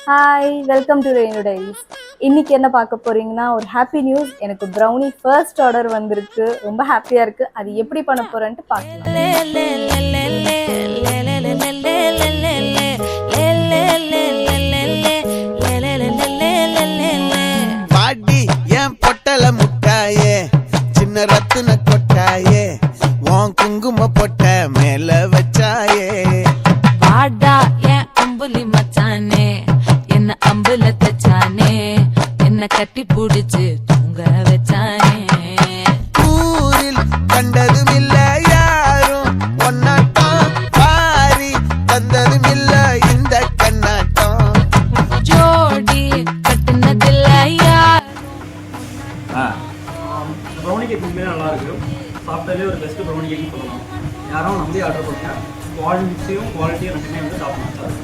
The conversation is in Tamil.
Hi, welcome to Raino diaries. இன்னைக்கு என்ன பார்க்க போறீங்கன்னா, ஒரு ஹாப்பி நியூஸ். எனக்கு ப்ரௌனி ஃபர்ஸ்ட் ஆர்டர் வந்திருக்கு. ரொம்ப ஹாப்பியா இருக்கு. அது எப்படி பண்ண போறேன்ட்டு பார்க்கலாம். பாடி ஏன் பொட்டல முட்டாயே, சின்ன ரத்தின கொட்டாயே, உன் குங்கும பொட்ட மேல வச்சாயே. வாடா ஏன் அம்புலி மச்சானே, என்ன அம்புல தச்சானே, என்ன கட்டி புடிச்சு தூங்க வச்சானே. ஊரில் கண்டதும் இல்ல யாரும் ஒன்னாட்டம், பாரி தந்ததும் இல்ல இந்த கண்ணாட்டம். ஜோடி கட்டுனதில்ல யார். ப்ரௌனி கேக் உண்மையாக நல்லா இருக்கு. சாப்பிட்டாலே ஒரு பெஸ்ட் ப்ரௌனி கேக்னு சொல்லலாம். யாரும் நம்பி ஆர்டர் பண்ணுங்க. குவாலிட்டியும் ரெண்டுமே வந்து சாப்பிடலாம் சார்.